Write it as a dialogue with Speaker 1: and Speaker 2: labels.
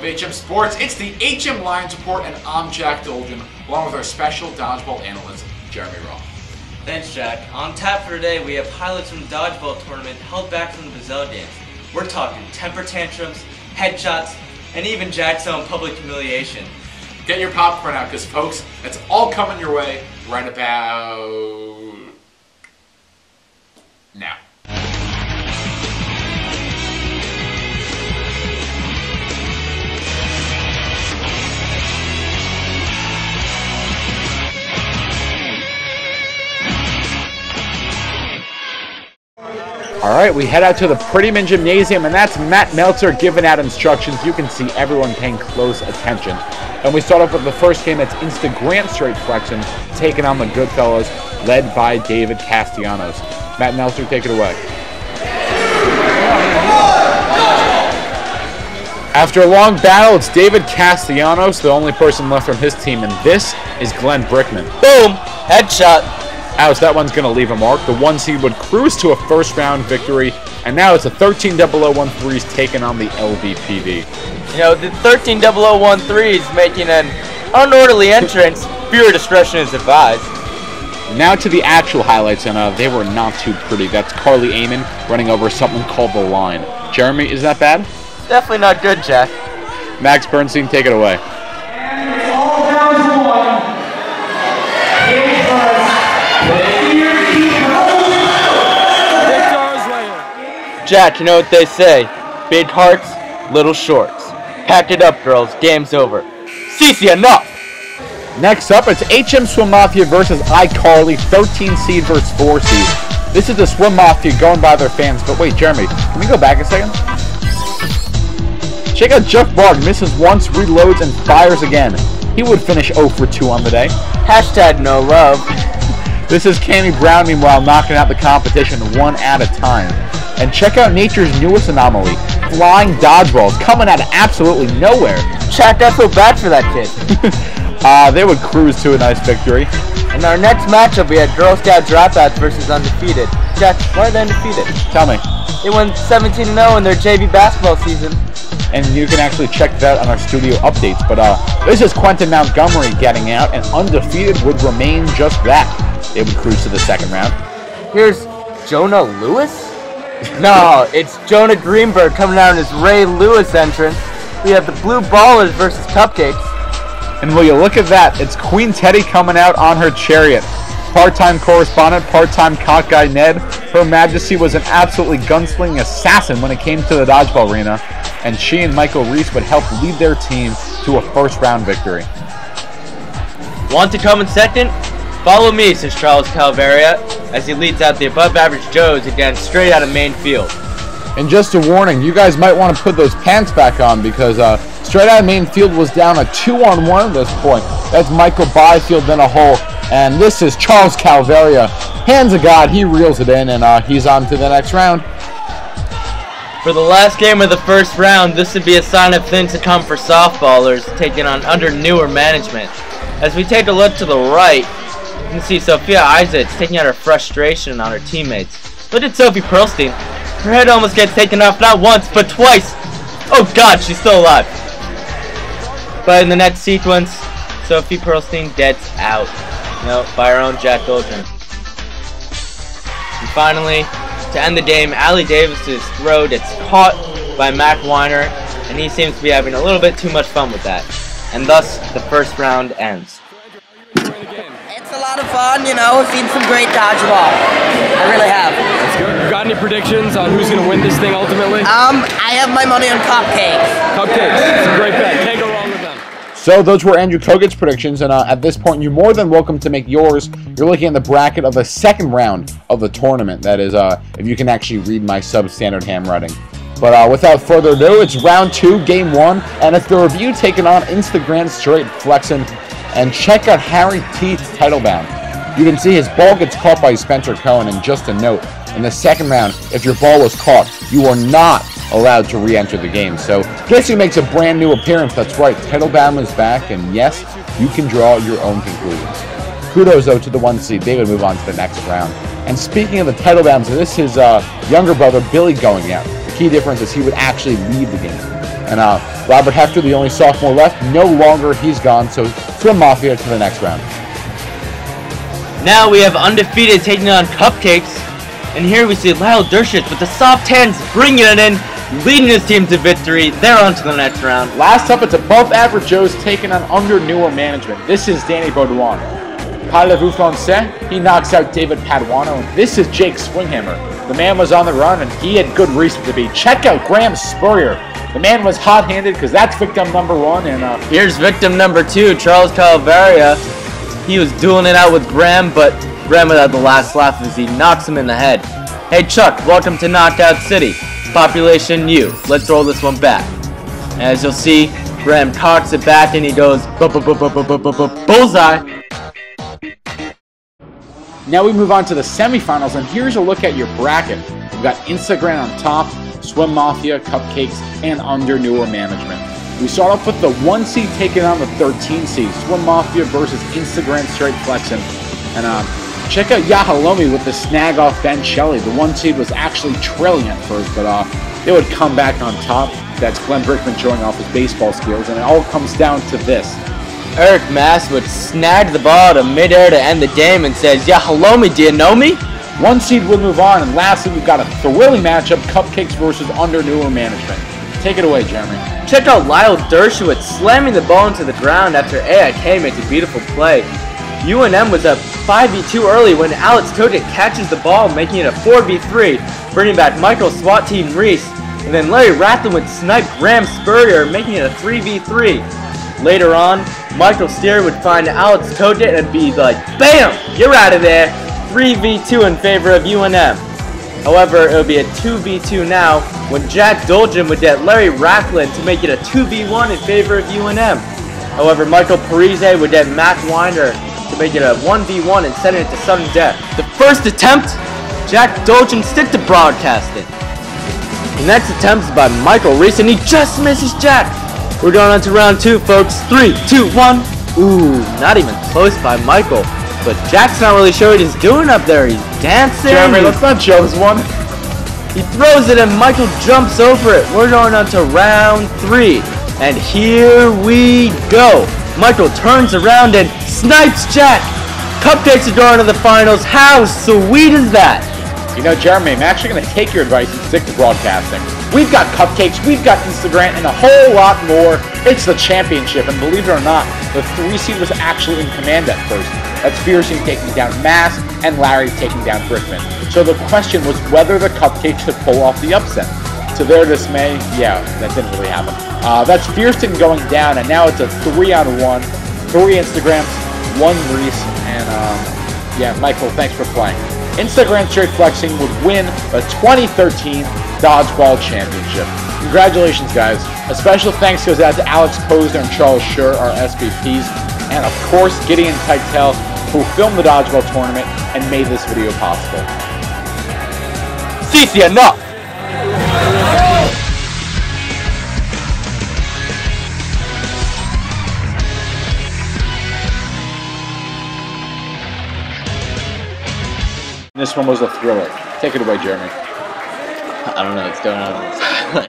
Speaker 1: HM Sports. It's the HM Lions Report, and I'm Jack Dolgen, along with our special dodgeball analyst, Jeremy Roth.
Speaker 2: Thanks, Jack. On tap for today, we have highlights from the dodgeball tournament held back from the Bazell games. We're talking temper tantrums, headshots, and even Jack's own public humiliation.
Speaker 1: Get your popcorn out, because folks, it's all coming your way right about now.
Speaker 3: Alright, we head out to the Prettyman Gymnasium, and that's Matt Meltzer giving out instructions. You can see everyone paying close attention. And we start off with the first game. That's Instagram Straight Flexing, taking on the Goodfellas, led by David Castellanos. Matt Meltzer, take it away. After a long battle, it's David Castellanos, the only person left from his team, and this is Glenn Brickman.
Speaker 2: Boom! Headshot!
Speaker 3: Ouch, that one's going to leave a mark. The 1 seed would cruise to a first round victory, and now it's a 13-0013's taking on the LVPD.
Speaker 2: You know, the 13-0013 is making an unorderly entrance. Viewer discretion is advised.
Speaker 3: Now to the actual highlights, and they were not too pretty. That's Carly Amon running over something called the line. Jeremy, is that bad?
Speaker 2: Definitely not good, Jack.
Speaker 3: Max Bernstein, take it away.
Speaker 4: All down to one.
Speaker 2: Jack, you know what they say. Big hearts, little shorts. Pack it up, girls. Game's over. Cece, enough!
Speaker 3: Next up, it's HM Swim Mafia versus Icarly, 13 seed versus 4 seed. This is the Swim Mafia going by their fans. But wait, Jeremy, can we go back a second? Check out Jeff Barg. Misses once, reloads, and fires again. He would finish 0 for 2 on the day.
Speaker 2: Hashtag no love.
Speaker 3: This is Cammy Brown, meanwhile, knocking out the competition one at a time. And check out nature's newest anomaly, flying dodgeballs, coming out of absolutely nowhere.
Speaker 2: Jack, I feel bad for that kid.
Speaker 3: They would cruise to a nice victory.
Speaker 2: In our next matchup, we had Girl Scout Dropouts versus Undefeated. Jack, why are they undefeated?
Speaker 3: Tell me.
Speaker 2: They won 17-0 in their JV basketball season.
Speaker 3: And you can actually check that on our studio updates. But this is Quentin Montgomery getting out, and Undefeated would remain just that. They would cruise to the second round.
Speaker 2: Here's Jonah Lewis? No, it's Jonah Greenberg coming out in his Ray Lewis entrance. We have the Blue Ballers versus Cupcake.
Speaker 3: And will you look at that? It's Queen Teddy coming out on her chariot. Part-time correspondent, part-time cock guy Ned. Her Majesty was an absolutely gunslinging assassin when it came to the dodgeball arena, and she and Michael Reese would help lead their team to a first-round victory.
Speaker 2: Want to come in second? Follow me, says Charles Calveria, as he leads out the above-average Joes again straight out of main field.
Speaker 3: And just a warning, you guys might want to put those pants back on, because straight out of main field was down a 2-on-1 at this point. That's Michael Byfield in a hole, and this is Charles Calveria. Hands of God, he reels it in, and he's on to the next round.
Speaker 2: For the last game of the first round, this would be a sign of things to come for softballers taking on under newer management. As we take a look to the right, you can see Sophia Isaacs taking out her frustration on her teammates. Look at Sophie Pearlstein. Her head almost gets taken off not once, but twice. Oh God, she's still alive. But in the next sequence, Sophie Pearlstein gets out. No, by her own Jack Dolgen. And finally, to end the game, Allie Davis's throw gets caught by Mac Weiner, and he seems to be having a little bit too much fun with that. And thus, the first round ends.
Speaker 5: It's a lot of fun, you know, seen some great dodgeball. I really have.
Speaker 6: That's good. You got any predictions on who's going to win this thing ultimately?
Speaker 5: I have my money on Cupcakes.
Speaker 6: Cupcakes. It's a great bet. Can't go wrong with them.
Speaker 3: So those were Andrew Kogut's predictions, and at this point, you're more than welcome to make yours. You're looking at the bracket of the second round of the tournament. That is, if you can actually read my substandard handwriting. But without further ado, it's round 2, game 1, and it's the review taking on Instagram Straight Flexing. And check out Harry Teeth's title bound. You can see his ball gets caught by Spencer Cohen, and just a note, in the second round, if your ball was caught, you are not allowed to re-enter the game. So, guess who makes a brand new appearance? That's right, Titlebound is back, and yes, you can draw your own conclusions. Kudos, though, to the 1 seed. They would move on to the next round. And speaking of the Titlebounds, this is his younger brother, Billy, going out. The key difference is he would actually lead the game. And Robert Hefter, the only sophomore left, no longer, he's gone. So Swim Mafia to the next round.
Speaker 2: Now we have Undefeated taking on Cupcakes. And here we see Lyle Dershowitz with the soft hands bringing it in, leading his team to victory. They're on to the next round.
Speaker 3: Last up, it's Above Average Joe's taking on Under Newer Management. This is Danny Baudouin. Parlez-vous français? He knocks out David Paduano. And this is Jake Swinghammer. The man was on the run, and he had good reason to be. Check out Graham Spurrier. The man was hot-handed because that's victim number 1. And
Speaker 2: here's victim number 2, Charles Calvaria. He was dueling it out with Graham, but Graham had the last laugh as he knocks him in the head. Hey Chuck, welcome to Knockout City. Population U. Let's roll this one back. As you'll see, Graham cocks it back and he goes bullseye.
Speaker 3: now we move on to the semifinals, and here's a look at your bracket. We've got Instagram on top, Swim Mafia, Cupcakes, and Under Newer Management. We start off with the 1 seed taking on the 13 seed, Swim Mafia versus Instagram Straight Flexin'. And check out Yahalomi with the snag off Ben Shelley. The 1 seed was actually trailing at first, but they would come back on top. That's Glenn Brickman showing off his baseball skills, and it all comes down to this.
Speaker 2: Eric Mass would snag the ball to midair to end the game and says, Yahalomi, do you know me?
Speaker 3: 1 seed would move on, and lastly, we've got a thrilling matchup, Cupcakes versus Under Newer Management. Take it away, Jeremy.
Speaker 2: Check out Lyle Dershowitz slamming the ball into the ground after AIK makes a beautiful play. UNM was up 5v2 early when Alex Kojic catches the ball, making it a 4v3, bringing back Michael SWAT Team Reese, and then Larry Rathlen would snipe Graham Spurrier, making it a 3v3. Later on, Michael Steer would find Alex Kojic and be like, BAM! You're out of there! 3v2 in favor of UNM. However, it would be a 2v2 now when Jack Dolgen would get Larry Rathlen to make it a 2v1 in favor of UNM. However, Michael Parise would get Mac Winder to make it a 1v1 and send it to sudden death. The first attempt, Jack Dolgen stick to broadcasting. The next attempt is by Michael Reese, and he just misses Jack. We're going on to round 2, folks. 3, 2, 1. Ooh, not even close by Michael. But Jack's not really sure what he's doing up there. He's dancing.
Speaker 3: Jeremy, let's not show this one.
Speaker 2: He throws it and Michael jumps over it. We're going on to round 3. And here we go. Michael turns around and snipes Jack. Cupcakes are going to the finals. How sweet is that?
Speaker 3: You know, Jeremy, I'm actually going to take your advice and stick to broadcasting. We've got Cupcakes, we've got Instagram, and a whole lot more. It's the championship, and believe it or not, the 3 seed was actually in command at first. That's Fiercing taking down Mass, and Larry taking down Brickman. So the question was whether the Cupcakes could pull off the upset. To their dismay, yeah, that didn't really happen. That's Fiercing going down, and now it's a 3-on-1. 3 Instagrams, 1 Reese, and yeah, Michael, thanks for playing. Instagram Straight Flexing would win the 2013 Dodgeball Championship. Congratulations, guys. A special thanks goes out to Alex Posner and Charles Schur, our SVPs, and of course, Gideon Teitel, who filmed the Dodgeball tournament and made this video possible.
Speaker 2: Cici, enough!
Speaker 3: This one was a thriller. Take it away, Jeremy.
Speaker 2: I don't know what's going on.